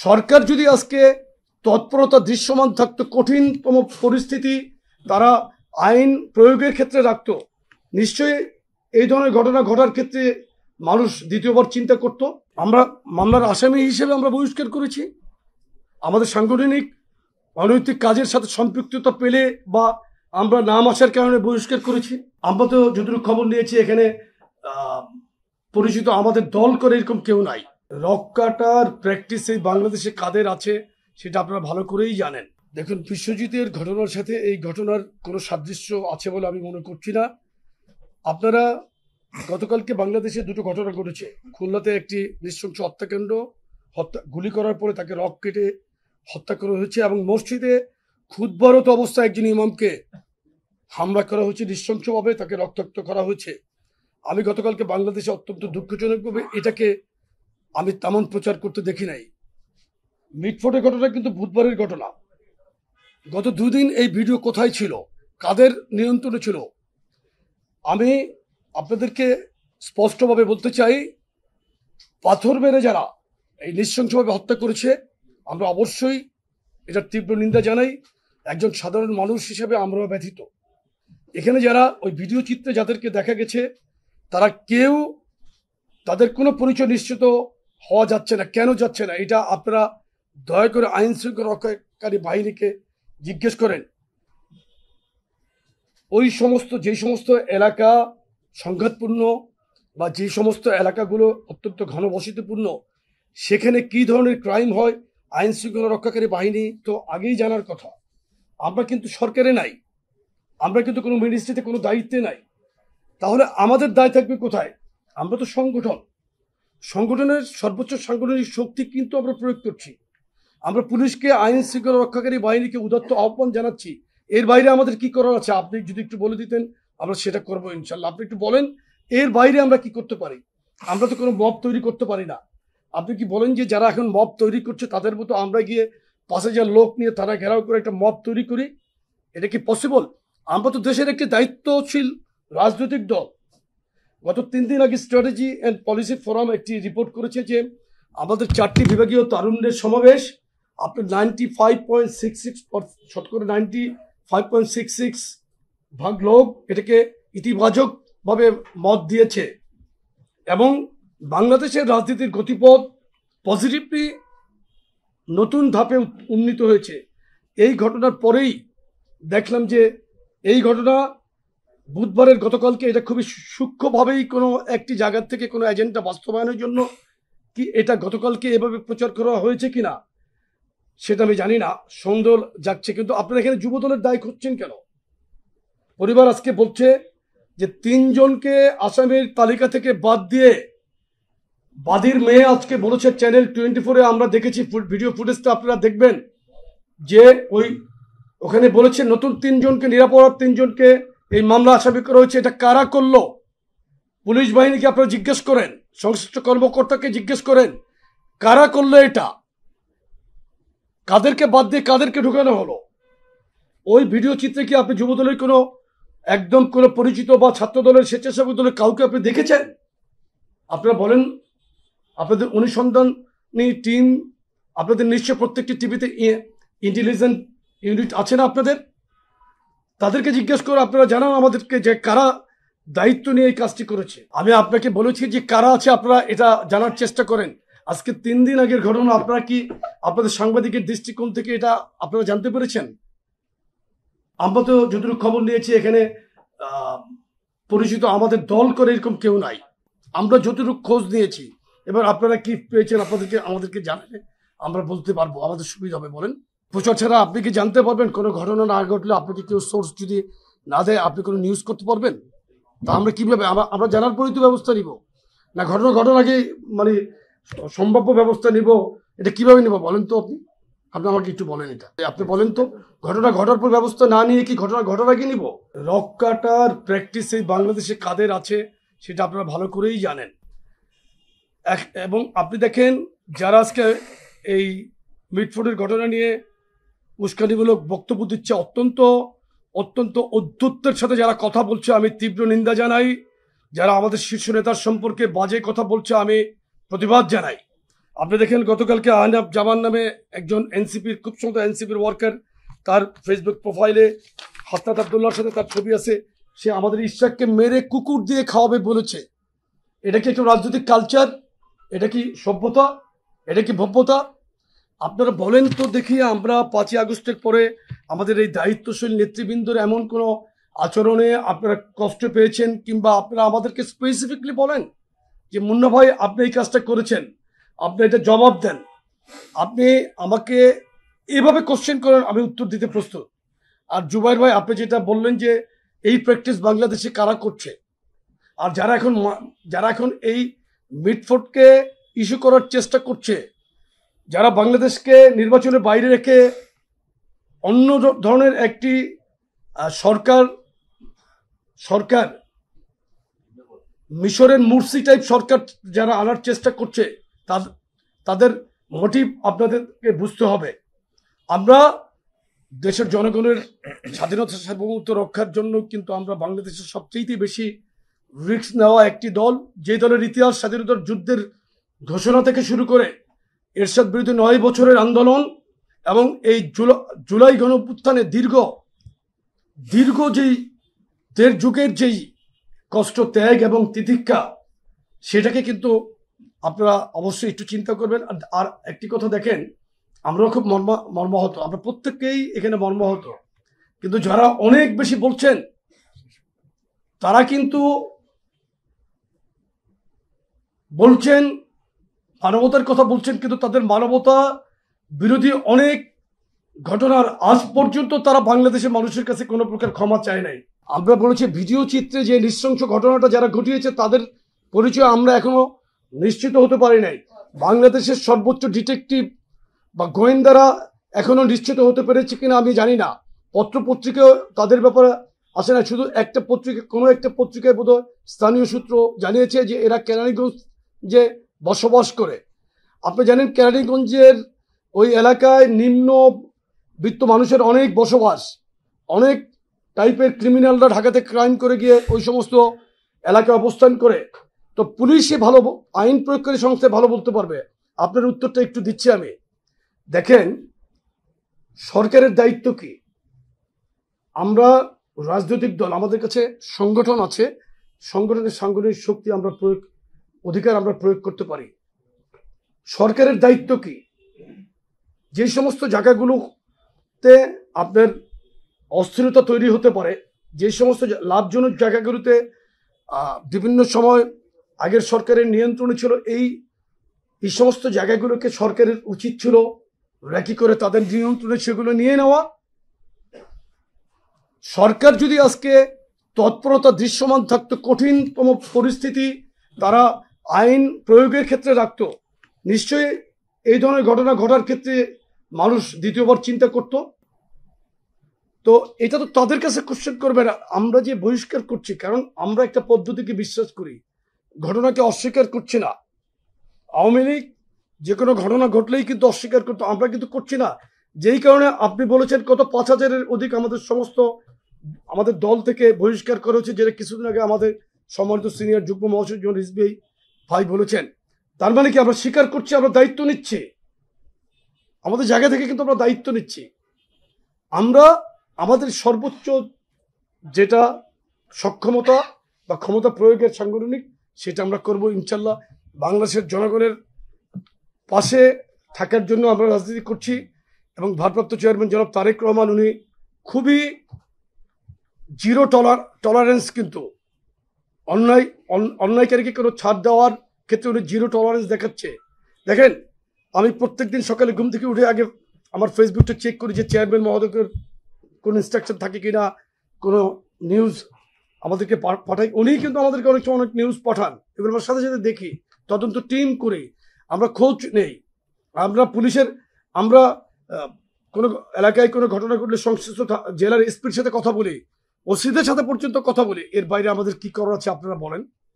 সরকার যদি আজকে তৎপরতা দৃশ্যমান থাকতো, কঠিনতম পরিস্থিতি তারা আইন প্রয়োগের ক্ষেত্রে রাখতো, নিশ্চয়ই এই ধরনের ঘটনা ঘটার ক্ষেত্রে মানুষ দ্বিতীয়বার চিন্তা করত। আমরা মামলার আসামি হিসেবে আমরা বহিষ্কার করেছি। আমাদের সাংগঠনিক অনৈতিক কাজের সাথে সম্পৃক্ততা পেলে বা আমরা নাম আসার কারণে বহিষ্কার করেছি। আমরা তো যতটুকু খবর নিয়েছি এখানে পরিচিত আমাদের দল করে এরকম কেউ নাই। রক কাটার প্র্যাকটিস এই বাংলাদেশে কাদের আছে সেটা আপনারা ভালো করেই জানেন। দেখুন, বিশ্বজিতের ঘটনার সাথে এই ঘটনার কোনো সাদৃশ্য আছে বলে আমি মনে করছি না। আপনারা গতকালকে বাংলাদেশে দুটো ঘটনা ঘটেছে। খুলনাতে একটি নৃশংস হত্যাকাণ্ড, গুলি করার পরে তাকে রক কেটে হত্যা করা হয়েছে এবং মসজিদে খুতবারত অবস্থায় একজন ইমামকে হামলা করা হয়েছে, নৃশংসভাবে তাকে রক্তাক্ত করা হয়েছে। আমি গতকালকে বাংলাদেশে অত্যন্ত দুঃখজনকভাবে এটাকে আমি তেমন প্রচার করতে দেখি নাই। মিটফোর্টের ঘটনা কিন্তু বুধবারের ঘটনা। গত দুদিন এই ভিডিও কোথায় ছিল, কাদের নিয়ন্ত্রণে ছিল? আমি আপনাদেরকে স্পষ্টভাবে বলতে চাই, পাথর মেরে যারা এই নৃশংসভাবে হত্যা করেছে আমরা অবশ্যই এটার তীব্র নিন্দা জানাই। একজন সাধারণ মানুষ হিসেবে আমরাও ব্যথিত। এখানে যারা ওই ভিডিও চিত্রে যাদেরকে দেখা গেছে তারা কেউ, তাদের কোনো পরিচয় নিশ্চিত হওয়া যাচ্ছে না। কেন যাচ্ছে না এটা আপনারা দয়া করে আইন শৃঙ্খলা রক্ষাকারী বাহিনীকে জিজ্ঞেস করেন। ওই সমস্ত যে সমস্ত এলাকা সংঘাতপূর্ণ বা যে সমস্ত এলাকাগুলো অত্যন্ত ঘনবসতিপূর্ণ, সেখানে কি ধরনের ক্রাইম হয় আইন শৃঙ্খলা রক্ষাকারী বাহিনী তো আগেই জানার কথা। আমরা কিন্তু সরকারে নাই, আমরা কিন্তু কোনো মিনিস্ট্রিতে কোনো দায়িত্বে নাই। তাহলে আমাদের দায় থাকবে কোথায়? আমরা তো সংগঠনের সর্বোচ্চ সাংগঠনিক শক্তি কিন্তু আমরা প্রয়োগ করছি। আমরা পুলিশকে, আইন শৃঙ্খলা রক্ষাকারী বাহিনীকে উদাত্ত আহ্বান জানাচ্ছি। এর বাইরে আমাদের কি করার আছে আপনি যদি একটু বলে দিতেন, আমরা সেটা করবো ইনশাল্লাহ। আপনি একটু বলেন এর বাইরে আমরা কি করতে পারি? আমরা তো কোনো মব তৈরি করতে পারি না। আপনি কি বলেন যে যারা এখন মব তৈরি করছে তাদের মতো আমরা গিয়ে 5,000 লোক নিয়ে তারা ঘেরাও করে একটা মব তৈরি করি? এটা কি পসিবল? আমরা তো দেশের একটি দায়িত্বশীল রাজনৈতিক দল। গত 3 দিন আগে স্ট্র্যাটেজি অ্যান্ড পলিসি ফোরাম একটি রিপোর্ট করেছে যে আমাদের 4টি বিভাগীয় তারুণ্যের সমাবেশ, আপনার 95.66%, শতকরা 95.66 ভাগ লোক এটাকে ইতিবাচকভাবে মত দিয়েছে এবং বাংলাদেশের রাজনীতির গতিপথ পজিটিভলি নতুন ধাপে উন্নীত হয়েছে। এই ঘটনার পরেই দেখলাম যে এই ঘটনা বুধবারের গতকালকে এটা খুবই সূক্ষ্মভাবেই কোনো একটি জায়গার থেকে কোনো এজেন্ডা বাস্তবায়নের জন্য কি এটা গতকালকে এভাবে প্রচার করা হয়েছে কিনা সেটা আমি জানি না, সন্দেহ যাচ্ছে। কিন্তু আপনারা এখানে যুবদলের দায় খুঁজছেন কেন? পরিবার আজকে বলছে যে 3 জনকে আসামির তালিকা থেকে বাদ দিয়ে বাদীর মেয়ে আজকে বলেছে, চ্যানেল 24-এ আমরা দেখেছি ভিডিও ফুটেজটা, আপনারা দেখবেন যে ওখানে বলেছে নতুন 3 জনকে, নিরাপরাধ 3 জনকে এই মামলা আসামি করা হয়েছে। এটা কারা করলো? পুলিশ বাহিনীকে আপনারা জিজ্ঞেস করেন, সংশ্লিষ্ট কর্মকর্তাকে জিজ্ঞেস করেন কারা করলো এটা, কাদেরকে বাদ দিয়ে কাদেরকে ঢুকানো হলো? ওই ভিডিও চিত্রে কি আপনি যুবদলের কোনো একদম কোনো পরিচিত বা ছাত্র দলের, স্বেচ্ছাসেবক দলের কাউকে আপনি দেখেছেন? আপনারা বলেন, আপনাদের অনুসন্ধানী টিম, আপনাদের নিশ্চয় প্রত্যেকটি টিভিতে ইন্টেলিজেন্স ইউনিট আছে না আপনাদের? তাদেরকে জিজ্ঞেস করে আপনারা জানান আমাদেরকে যে কারা দায়িত্ব নিয়ে এই কাজটি করেছে। আমি আপনাকে বলেছি যে কারা আছে আপনারা এটা জানার চেষ্টা করেন। আজকে 3 দিন আগের ঘটনা আপনারা কি আপনাদের সাংবাদিকের দৃষ্টিকোণ থেকে এটা আপনারা জানতে পেরেছেন? আমরা তো যতটুকু খবর নিয়েছি এখানে পরিচিত আমাদের দল করে এরকম কেউ নাই। আমরা যতটুকু খোঁজ নিয়েছি, এবার আপনারা কি পেয়েছেন আমাদেরকে জানালে আমরা বলতে পারবো, আমাদের সুবিধা হবে। বলেন, প্রচার ছাড়া আপনি কি জানতে পারবেন? কোনো ঘটনা না ঘটলে আপনাকে কেউ সোর্স যদি না দেয় আপনি কোনো নিউজ করতে পারবেন? তা আমরা কিভাবে, আমরা জানার পরেই তো ব্যবস্থা নিব না? ঘটনার আগে মানে সম্ভাব্য ব্যবস্থা নিব, এটা কিভাবে নিব বলেন তো? আপনি আমাকে একটু বলেন, এটা আপনি বলেন তো। ঘটনা ঘটার পর ব্যবস্থা না নিয়ে কি ঘটনা ঘটার আগে নিব? রক কাটার প্র্যাকটিস এই বাংলাদেশে কাদের আছে সেটা আপনারা ভালো করেই জানেন। এবং আপনি দেখেন যারা আজকে এই মিটফোর্টের ঘটনা নিয়ে উস্কানিমূলক বক্তব্য দিচ্ছে, অত্যন্ত অধ্যত্বের সাথে যারা কথা বলছে আমি তীব্র নিন্দা জানাই। যারা আমাদের শীর্ষ নেতার সম্পর্কে বাজে কথা বলছে আমি প্রতিবাদ জানাই। আপনি দেখেন গতকালকে আহনাব জামান নামে একজন এনসিপির খুব সুন্দর এনসিপির ওয়ার্কার, তার ফেসবুক প্রোফাইলে হাসনাত আব্দুল্লাহর সাথে তার ছবি আছে, সে আমাদের ইশরাককে মেরে কুকুর দিয়ে খাওয়াবে বলেছে। এটা কি একটু রাজনৈতিক কালচার? এটা কি সভ্যতা? এটা কি ভব্যতা? আপনারা বলেন তো দেখি, আমরা 5ই আগস্টের পরে আমাদের এই দায়িত্বশীল নেতৃবৃন্দর এমন কোনো আচরণে আপনারা কষ্ট পেয়েছেন, কিংবা আপনারা আমাদেরকে স্পেসিফিকলি বলেন যে মুন্না ভাই আপনি এই কাজটা করেছেন, আপনি এটা জবাব দেন। আপনি আমাকে এভাবে কোশ্চেন করেন, আমি উত্তর দিতে প্রস্তুত। আর জুবাইর ভাই, আপনি যেটা বললেন যে এই প্র্যাকটিস বাংলাদেশে কারা করছে, আর যারা এখন এই মিটফোর্ডকে ইস্যু করার চেষ্টা করছে, যারা বাংলাদেশকে নির্বাচনের বাইরে রেখে অন্য ধরনের একটি সরকার মিশরের মুরসি টাইপ সরকার যারা আনার চেষ্টা করছে, তাদের মোটিভ আপনাদেরকে বুঝতে হবে। আমরা দেশের জনগণের স্বাধীনতা সার্বভৌমত্ব রক্ষার জন্য কিন্তু আমরা বাংলাদেশের সবচেয়ে বেশি রিস্ক নেওয়া একটি দল, যে দলের ইতিহাস স্বাধীনতার যুদ্ধের ঘোষণা থেকে শুরু করে এরশাদ বিরুদ্ধে 9 বছরের আন্দোলন এবং এই জুলাই গণঅভ্যুত্থানে দীর্ঘ যেই 1.5 যুগের যেই কষ্ট, ত্যাগ এবং তিতিক্ষা, সেটাকে কিন্তু আপনারা অবশ্যই একটু চিন্তা করবেন। আর একটি কথা দেখেন, আমরাও খুব মর্মাহত, আমরা প্রত্যেককেই এখানে মর্মাহত, কিন্তু যারা অনেক বেশি বলছেন তারা কিন্তু বলছেন মানবতার কথা বলছেন, কিন্তু তাদের মানবতা বিরোধী অনেক ঘটনার আজ পর্যন্ত তারা বাংলাদেশের মানুষের কাছে কোনো প্রকার ক্ষমা চায় নাই। আমরা বলেছি ভিডিও চিত্রে যে নৃশংস ঘটনাটা যারা ঘটিয়েছে তাদের পরিচয় আমরা এখনো নিশ্চিত হতে পারি নাই। বাংলাদেশের সর্বোচ্চ ডিটেকটিভ বা গোয়েন্দারা এখনো নিশ্চিত হতে পেরেছে কিনা আমি জানি না। পত্রপত্রিকাও তাদের ব্যাপারে আসে না, শুধু কোনো একটা পত্রিকায় বোধহয় স্থানীয় সূত্র জানিয়েছে যে এরা কেরানীগঞ্জে বসবাস করে। আপনি জানেন কেরানীগঞ্জের ওই এলাকায় নিম্ন বিত্ত মানুষের অনেক বসবাস, অনেক টাইপের ক্রিমিনালরা ঢাকাতে ক্রাইম করে গিয়ে ওই সমস্ত এলাকায় অবস্থান করে। তো পুলিশে ভালো, আইন প্রয়োগকারী সংস্থায় ভালো বলতে পারবে। আপনার উত্তরটা একটু দিচ্ছি আমি। দেখেন, সরকারের দায়িত্ব কি? আমরা রাজনৈতিক দল, আমাদের কাছে সংগঠন আছে, সংগঠনের সাংগঠনিক শক্তি অধিকার আমরা প্রয়োগ করতে পারি। সরকারের দায়িত্ব কি? যে সমস্ত জায়গাগুলোতে আপনার অস্থিরতা তৈরি হতে পারে, যে সমস্ত লাভজনক জায়গাগুলোতে বিভিন্ন সময় আগের সরকারের নিয়ন্ত্রণে ছিল, এই সমস্ত জায়গাগুলোকে সরকারের উচিত ছিল র্যাকি করে তাদের নিয়ন্ত্রণে সেগুলো নিয়ে নেওয়া। সরকার যদি আজকে তৎপরতা দৃশ্যমান থাকতো, কঠিনতম পরিস্থিতি তারা আইন প্রয়োগের ক্ষেত্রে রাখত, নিশ্চয়ই এই ধরনের ঘটনা ঘটার ক্ষেত্রে মানুষ দ্বিতীয়বার চিন্তা করত। তো এটা তো তাদের কাছে কোশ্চেন করবে না। আমরা যে বহিষ্কার করছি, কারণ আমরা একটা পদ্ধতিকে বিশ্বাস করি, ঘটনাকে অস্বীকার করছি না। আওয়ামী লীগ যে কোনো ঘটনা ঘটলেই কিন্তু অস্বীকার করতো, আমরা কিন্তু করছি না। যেই কারণে আপনি বলেছেন কত 5,000-এর অধিক আমাদের দল থেকে বহিষ্কার করা হয়েছে, যেটা কিছুদিন আগে আমাদের সম্মানিত সিনিয়র যুগ্ম মহাসচিব রিজভী ভাই বলেছেন। তার মানে কি আমরা স্বীকার করছি, আমরা দায়িত্ব নিচ্ছি, আমাদের জায়গা থেকে কিন্তু আমরা দায়িত্ব নিচ্ছি। আমরা আমাদের সর্বোচ্চ যেটা সক্ষমতা বা ক্ষমতা প্রয়োগের সাংগঠনিক, সেটা আমরা করব ইনশাল্লাহ। বাংলাদেশের জনগণের পাশে থাকার জন্য আমরা রাজনীতি করছি, এবং ভারপ্রাপ্ত চেয়ারম্যান জনাব তারেক রহমান উনি খুবই জিরো টলারেন্স, কিন্তু অন্যায়কারীকে কোনো ছাড় দেওয়ার ক্ষেত্রে উনি জিরো টলারেন্স দেখাচ্ছে। দেখেন, আমি প্রত্যেকদিন সকালে ঘুম থেকে উঠে আগে আমার ফেসবুকটা চেক করি যে চেয়ারম্যান মহোদয়ের কোনো ইনস্ট্রাকশন থাকে কিনা, কোনো নিউজ আমাদেরকে পাঠাই। উনি কিন্তু আমাদেরকে অনেক নিউজ পাঠান, এগুলো আমার সাথে সাথে দেখি, তদন্ত টিম করি, আমরা খোঁজ নেই। আমরা কোনো এলাকায় কোনো ঘটনা ঘটলে সংশ্লিষ্ট জেলার এসপির সাথে কথা বলি, ওসিদের সাথে পর্যন্ত কথা বলি। এর বাইরে আমাদের কি করার আছে আপনারা বলেন?